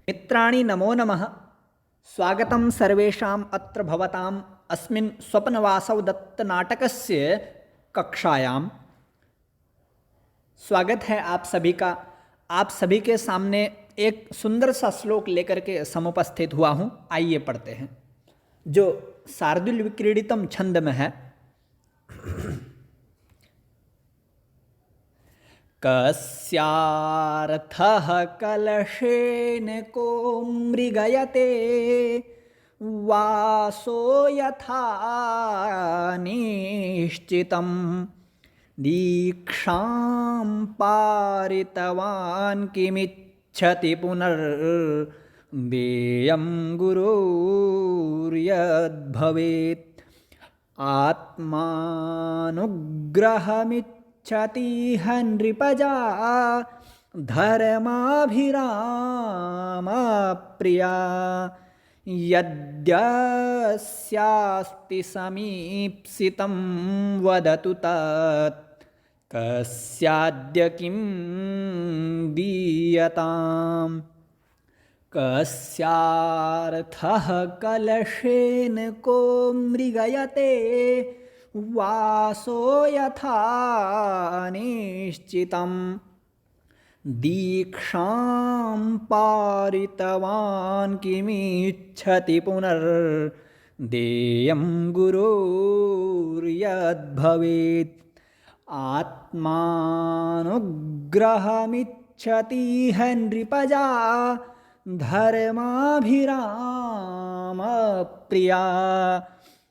मित्राणि नमो नमः। स्वागतं सर्वेषाम् अत्र भवताम् अस्मिन् स्वप्नवासव दत्तनाटकस्य कक्षायां। स्वागत है आप सभी का। आप सभी के सामने एक सुंदर सा श्लोक लेकर के समुपस्थित हुआ हूँ। आइए पढ़ते हैं, जो शार्दूल विक्रीडितम छंद में है। कस्यार्थः कलशेन को मृगयते वासो यथा निश्चितं दीक्षां पारितवान् किमिच्छति पुनर्देयं गुरोर्यद्भवेत् आत्मानुग्रहमिच्छतीह नृपजा धर्माभिरामप्रिया यद्यस्यास्ति समीप्सितं वदतु तत् कस्याद्य किं दीयताम्। कस्यार्थः कलशेन को मृगयते वासो यथा निश्चितं दीक्षां पारितवान् किमिच्छति पुनर्देयं गुरोर्यद्भवेत् आत्मानुग्रहमिच्छतीह नृपजा धर्माभिरामप्रिया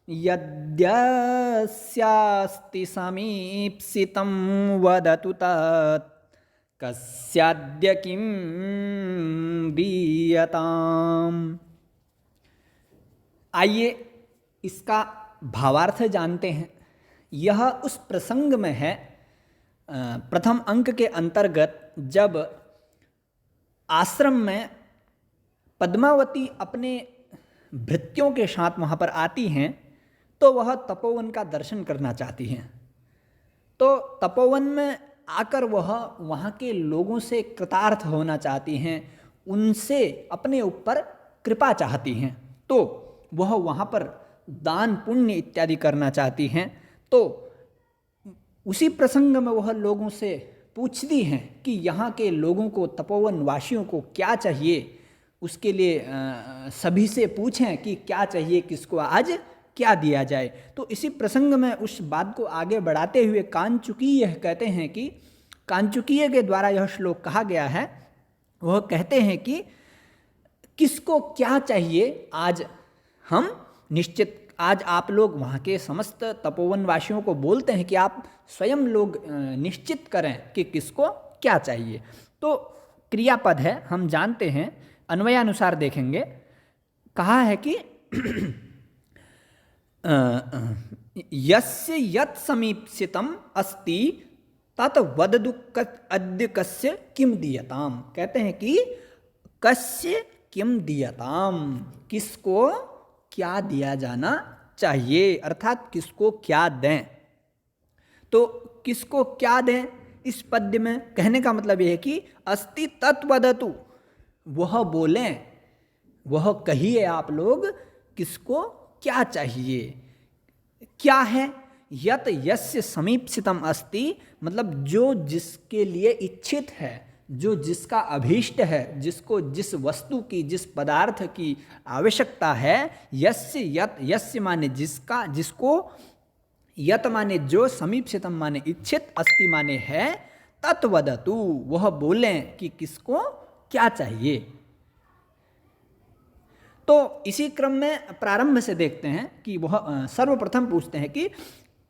यद्यस्यास्ति समीप्सितं वदतु तत् कस्याद्य किं दीयताम्। आइए इसका भावार्थ जानते हैं। यह उस प्रसंग में है, प्रथम अंक के अंतर्गत, जब आश्रम में पद्मावती अपने भृत्यों के साथ वहाँ पर आती हैं, तो वह तपोवन का दर्शन करना चाहती हैं। तो तपोवन में आकर वह वहाँ के लोगों से कृतार्थ होना चाहती हैं, उनसे अपने ऊपर कृपा चाहती हैं। तो वह वहाँ पर दान पुण्य इत्यादि करना चाहती हैं। तो उसी प्रसंग में वह लोगों से पूछती हैं कि यहाँ के लोगों को, तपोवन वासियों को क्या चाहिए। उसके लिए सभी से पूछें कि क्या चाहिए, किसको आज क्या दिया जाए। तो इसी प्रसंग में उस बात को आगे बढ़ाते हुए कांचुकीय कहते हैं कि कांचुकीय के द्वारा यह श्लोक कहा गया है। वह कहते हैं कि किसको क्या चाहिए आज हम निश्चित, आज आप लोग वहाँ के समस्त तपोवन वासियों को बोलते हैं कि आप स्वयं लोग निश्चित करें कि किसको क्या चाहिए। तो क्रियापद है, हम जानते हैं, अन्वयानुसार देखेंगे। कहा है कि यस्य यत् समीप्सितम अस्ति तत् वदतु अद्य कस्य किम दीयताम। कहते हैं कि कस्य किम दीयताम, किसको क्या दिया जाना चाहिए, अर्थात किसको क्या दें। तो किसको क्या दें, इस पद्य में कहने का मतलब यह है कि अस्ति तत् वदतु, वह बोलें, वह कहिए आप लोग किसको क्या चाहिए। क्या है? यत यस्य समीप्सितम अस्ति, मतलब जो जिसके लिए इच्छित है, जो जिसका अभीष्ट है, जिसको जिस वस्तु की, जिस पदार्थ की आवश्यकता है। यस्य यत, यस्य माने जिसका, जिसको, यत माने जो, समीप्सितम माने इच्छित, अस्ति माने है, तत्वदतु, वह बोलें कि किसको क्या चाहिए। तो इसी क्रम में प्रारंभ से देखते हैं कि वह सर्वप्रथम पूछते हैं कि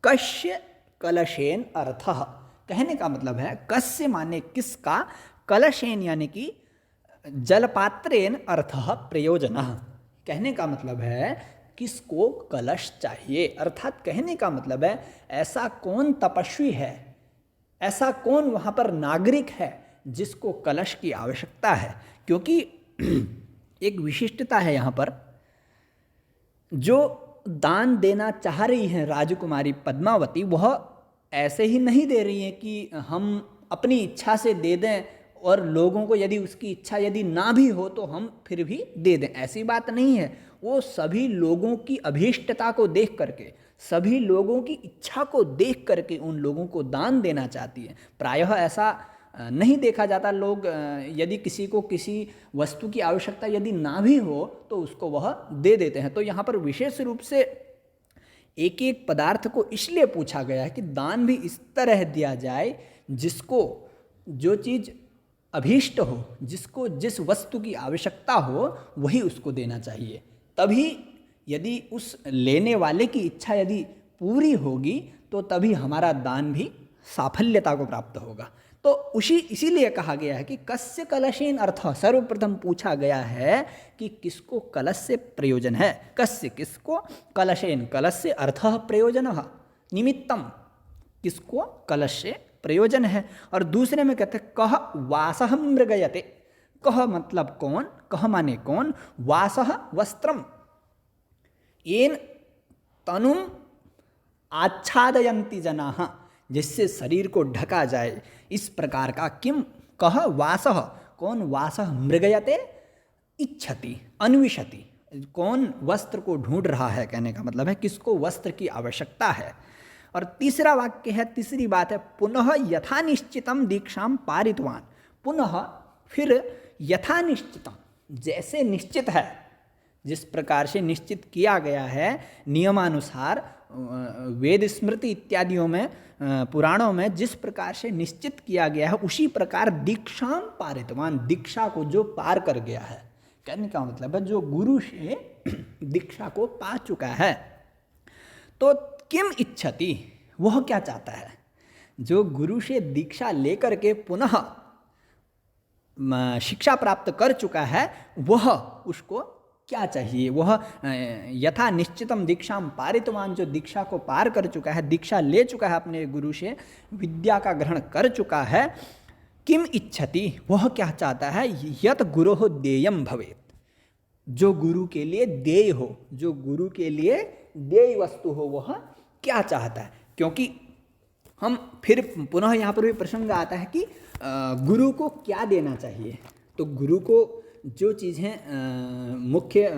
कस्य कलशेन अर्थः। कहने का मतलब है कस्य माने किसका, कलशेन यानी कि जलपात्रेन अर्थः प्रयोजनः। कहने का मतलब है किसको कलश चाहिए, अर्थात कहने का मतलब है ऐसा कौन तपस्वी है, ऐसा कौन वहाँ पर नागरिक है जिसको कलश की आवश्यकता है। क्योंकि एक विशिष्टता है यहाँ पर, जो दान देना चाह रही हैं राजकुमारी पद्मावती, वह ऐसे ही नहीं दे रही हैं कि हम अपनी इच्छा से दे दें और लोगों को यदि उसकी इच्छा यदि ना भी हो तो हम फिर भी दे दें, ऐसी बात नहीं है। वो सभी लोगों की अभीष्टता को देख करके, सभी लोगों की इच्छा को देख करके उन लोगों को दान देना चाहती है। प्रायः ऐसा नहीं देखा जाता, लोग यदि किसी को किसी वस्तु की आवश्यकता यदि ना भी हो तो उसको वह दे देते हैं। तो यहाँ पर विशेष रूप से एक एक पदार्थ को इसलिए पूछा गया है कि दान भी इस तरह दिया जाए जिसको जो चीज़ अभीष्ट हो, जिसको जिस वस्तु की आवश्यकता हो वही उसको देना चाहिए। तभी यदि उस लेने वाले की इच्छा यदि पूरी होगी तो तभी हमारा दान भी साफल्यता को प्राप्त होगा। तो इसीलिए कहा गया है कि कस्य कलशेन अर्थ, सर्वप्रथम पूछा गया है कि किसको कलश से प्रयोजन है। कस्य, किसको, कलशेन, कलश से अर्थ प्रयोजनः, निमित्तम, किसको कलश से प्रयोजन है। और दूसरे में कहते हैं कह वासः मृगयते। कह मतलब कौन, कह माने कौन, वासः वस्त्रम, येन तनुम आच्छादयन्ति जनाः, जिससे शरीर को ढका जाए, इस प्रकार का। किम, कह वासः, कौन, वासः मृगयते इच्छति अन्विषति, कौन वस्त्र को ढूंढ रहा है, कहने का मतलब है किसको वस्त्र की आवश्यकता है। और तीसरा वाक्य है, तीसरी बात है, पुनः यथा निश्चितम दीक्षाम पारितवान। पुनः फिर यथा निश्चितम, जैसे निश्चित है, जिस प्रकार से निश्चित किया गया है नियमानुसार, वेद स्मृति इत्यादियों में, पुराणों में जिस प्रकार से निश्चित किया गया है, उसी प्रकार दीक्षाम पारितवान, दीक्षा को जो पार कर गया है, कहने का मतलब है जो गुरु से दीक्षा को पा चुका है। तो किम इच्छति, वह क्या चाहता है। जो गुरु से दीक्षा लेकर के पुनः शिक्षा प्राप्त कर चुका है, वह उसको क्या चाहिए। वह यथा निश्चितम दीक्षाम पारितवान, जो दीक्षा को पार कर चुका है, दीक्षा ले चुका है अपने गुरु से, विद्या का ग्रहण कर चुका है, किम इच्छति, वह क्या चाहता है, यत गुरोः देयम भवेत्, जो गुरु के लिए देय हो, जो गुरु के लिए देय वस्तु हो, वह क्या चाहता है। क्योंकि हम फिर पुनः यहाँ पर भी प्रसंग आता है कि गुरु को क्या देना चाहिए। तो गुरु को जो चीज़ें मुख्य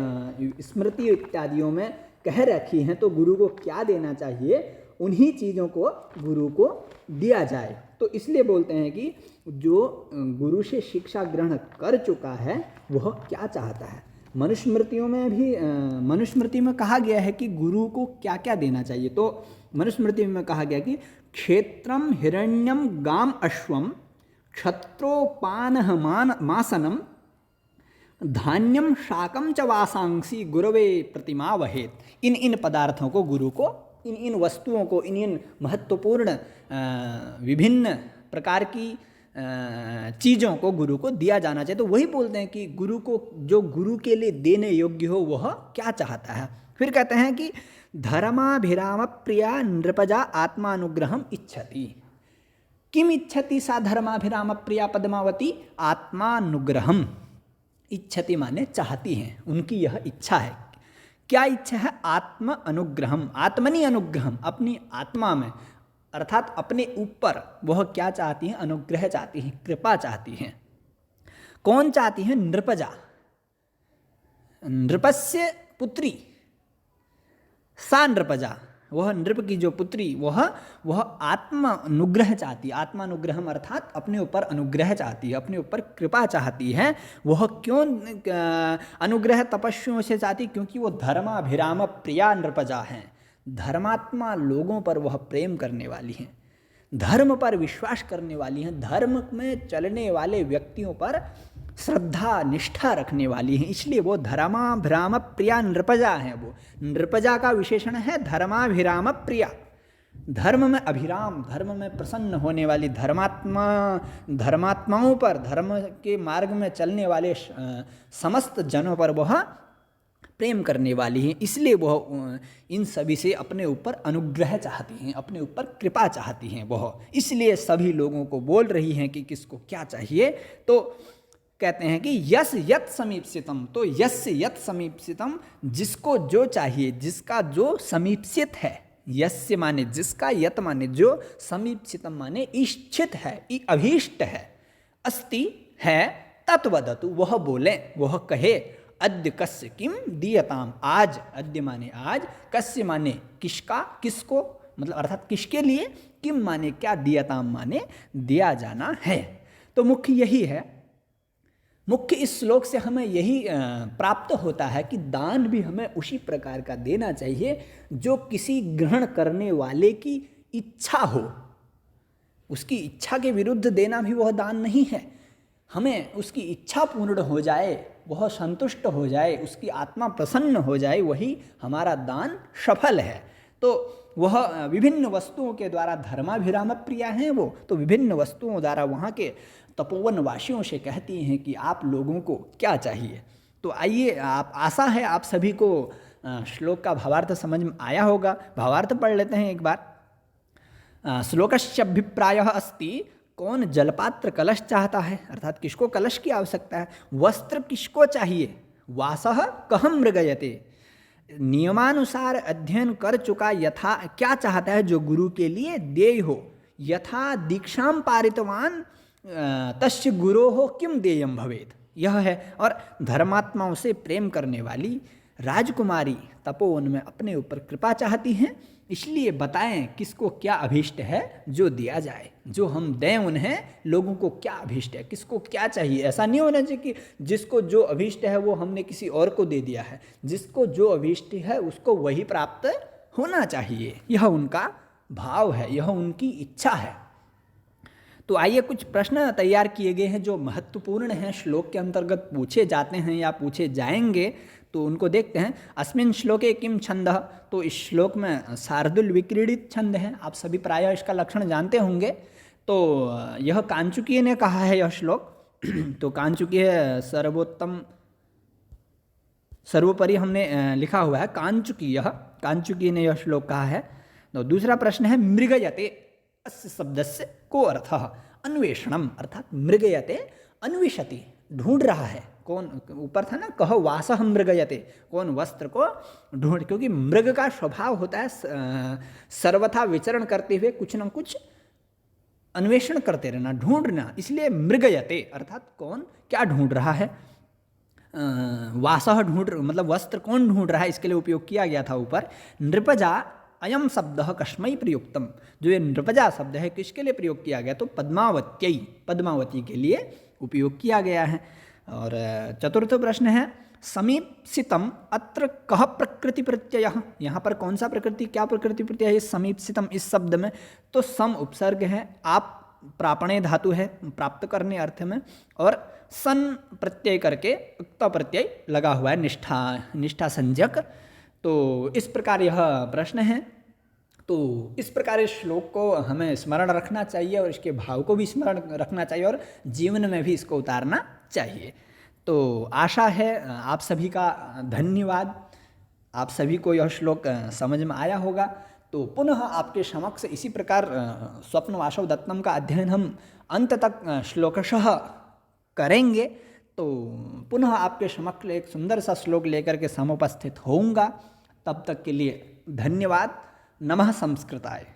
स्मृति इत्यादियों में कह रखी हैं, तो गुरु को क्या देना चाहिए, उन्हीं चीज़ों को गुरु को दिया जाए। तो इसलिए बोलते हैं कि जो गुरु से शिक्षा ग्रहण कर चुका है वह क्या चाहता है। मनुस्मृतियों में भी, मनुस्मृति में कहा गया है कि गुरु को क्या क्या देना चाहिए। तो मनुस्मृति में कहा गया कि क्षेत्रम हिरण्यम गाम अश्वम क्षत्रोपानः मासनम धान्यम शाकम च वासांसी गुरवे प्रतिमा वहेत। इन पदार्थों को गुरु को, इन वस्तुओं को, इन महत्वपूर्ण विभिन्न प्रकार की चीज़ों को गुरु को दिया जाना चाहिए। तो वही बोलते हैं कि गुरु को, जो गुरु के लिए देने योग्य हो, वह क्या चाहता है। फिर कहते हैं कि धर्माभिराम प्रिया नृपजा आत्मानुग्रहम इच्छति। किम इच्छति सा धर्माभिराम प्रिया पद्मावती, आत्मानुग्रहम। इच्छति माने चाहती हैं, उनकी यह इच्छा है। क्या इच्छा है, आत्म अनुग्रहम, आत्मनि अनुग्रहम, अपनी आत्मा में अर्थात अपने ऊपर वह क्या चाहती हैं, अनुग्रह चाहती हैं, कृपा चाहती हैं। कौन चाहती हैं, नृपजा, नृपस्य पुत्री, सा नृपजा, वह नृप की जो पुत्री, वह आत्मा अनुग्रह चाहती है। आत्मानुग्रहम अर्थात अपने ऊपर अनुग्रह चाहती है, अपने ऊपर कृपा चाहती है। वह क्यों अनुग्रह तपस्वियों से चाहती, क्योंकि वो धर्माभिराम प्रिया नृपजा हैं। धर्मात्मा लोगों पर वह प्रेम करने वाली हैं, धर्म पर विश्वास करने वाली हैं, धर्म में चलने वाले व्यक्तियों पर श्रद्धा निष्ठा रखने वाली हैं। इसलिए वो धर्माभिराम प्रिया नृपजा हैं। वो नृपजा का विशेषण है धर्माभिराम प्रिया, धर्म में अभिराम, धर्म में प्रसन्न होने वाली, धर्मात्माओं पर, धर्म के मार्ग में चलने वाले समस्त जनों पर वह प्रेम करने वाली हैं। इसलिए वह इन सभी से अपने ऊपर अनुग्रह चाहती हैं, अपने ऊपर कृपा चाहती हैं। वह इसलिए सभी लोगों को बोल रही हैं कि किसको क्या चाहिए। तो कहते हैं कि यस यत समीप्सितम, तो यस्य यत समीप्सितम, जिसको जो चाहिए, जिसका जो समीप्सित है। यस्य माने जिसका, यत माने जो, समीप्सितम माने इच्छित है, अभीष्ट है, अस्ति है तत्वदतु, वह बोले, वह कहे, अद्य कस्य किम दीयताम, आज, अद्य माने आज, कस्य माने किसका, किसको, मतलब अर्थात किसके लिए, किम माने क्या, दीयताम माने दिया जाना है। तो मुख्य यही है, मुख्य इस श्लोक से हमें यही प्राप्त होता है कि दान भी हमें उसी प्रकार का देना चाहिए जो किसी ग्रहण करने वाले की इच्छा हो। उसकी इच्छा के विरुद्ध देना भी वह दान नहीं है। हमें उसकी इच्छा पूर्ण हो जाए, वह संतुष्ट हो जाए, उसकी आत्मा प्रसन्न हो जाए, वही हमारा दान सफल है। तो वह विभिन्न वस्तुओं के द्वारा धर्माभिराम प्रिया हैं वो, तो विभिन्न वस्तुओं द्वारा वहाँ के तपोवन वासियों से कहती हैं कि आप लोगों को क्या चाहिए। तो आइए, आप, आशा है आप सभी को श्लोक का भावार्थ समझ में आया होगा। भावार्थ पढ़ लेते हैं एक बार। श्लोकस्याभिप्रायः अस्ति, कौन जलपात्र कलश चाहता है, अर्थात किसको कलश की आवश्यकता है। वस्त्र किसको चाहिए, वासः कह मृगयते, नियमानुसार अध्ययन कर चुका यथा, क्या चाहता है जो गुरु के लिए देय हो। यथा दीक्षाम पारितवान तस्य गुरोः किम देयम भवेत्, यह है। और धर्मात्माओं से प्रेम करने वाली राजकुमारी तपोवन में अपने ऊपर कृपा चाहती हैं, इसलिए बताएं किसको क्या अभीष्ट है जो दिया जाए, जो हम दें उन्हें, लोगों को क्या अभीष्ट है, किसको क्या चाहिए। ऐसा नहीं होना चाहिए कि जिसको जो अभीष्ट है वो हमने किसी और को दे दिया है। जिसको जो अभीष्ट है उसको वही प्राप्त होना चाहिए, यह उनका भाव है, यह उनकी इच्छा है। तो आइए, कुछ प्रश्न तैयार किए गए हैं जो महत्वपूर्ण हैं, श्लोक के अंतर्गत पूछे जाते हैं या पूछे जाएंगे, तो उनको देखते हैं। अस्मिन् श्लोके किम छंदः, तो इस श्लोक में शार्दुल विक्रीडित छंद है, आप सभी प्रायः इसका लक्षण जानते होंगे। तो यह कांचुकीय ने कहा है यह श्लोक। तो कांचुकीय सर्वोत्तम, सर्वोपरि हमने लिखा हुआ है कांचुकीय, कांचुकीय ने यह श्लोक कहा है। तो दूसरा प्रश्न है मृगयते, अस्य शब्दस्य को अर्थः अन्वेषणम, अर्थात मृगयते अन्विषति, ढूंढ रहा है। कौन, ऊपर था ना, कह वासः मृगयते, कौन वस्त्र को ढूंढ, क्योंकि मृग का स्वभाव होता है सर्वथा विचरण करते हुए कुछ न कुछ अन्वेषण करते रहना, ढूंढना, इसलिए मृगयते अर्थात कौन क्या ढूंढ रहा है। वासः ढूंढ, मतलब वस्त्र कौन ढूंढ रहा है, इसके लिए उपयोग किया गया था ऊपर। नृपजा अयम शब्द कस्मै प्रयुक्तम, जो ये नृपजा शब्द है किसके लिए प्रयोग किया गया, तो पद्मावत्यै, पद्मावती के लिए उपयोग किया गया है। और चतुर्थ प्रश्न है समीप्सितम अत्र कह प्रकृति प्रत्यय, यहाँ पर कौन सा प्रकृति, क्या प्रकृति प्रत्यय है समीप्सितम इस शब्द में, तो सम उपसर्ग है, आप प्रापणे धातु है प्राप्त करने अर्थ में, और सन प्रत्यय करके उक्त प्रत्यय लगा हुआ है, निष्ठा, निष्ठा संज्ञक। तो इस प्रकार यह प्रश्न है। तो इस प्रकार इस श्लोक को हमें स्मरण रखना चाहिए और इसके भाव को भी स्मरण रखना चाहिए और जीवन में भी इसको उतारना चाहिए। तो आशा है आप सभी का धन्यवाद, आप सभी को यह श्लोक समझ में आया होगा। तो पुनः आपके समक्ष इसी प्रकार स्वप्नवासव दत्तम का अध्ययन हम अंत तक श्लोकशः करेंगे। तो पुनः आपके समक्ष एक सुंदर सा श्लोक लेकर के समुपस्थित होऊंगा। तब तक के लिए धन्यवाद। नमः संस्कृताय।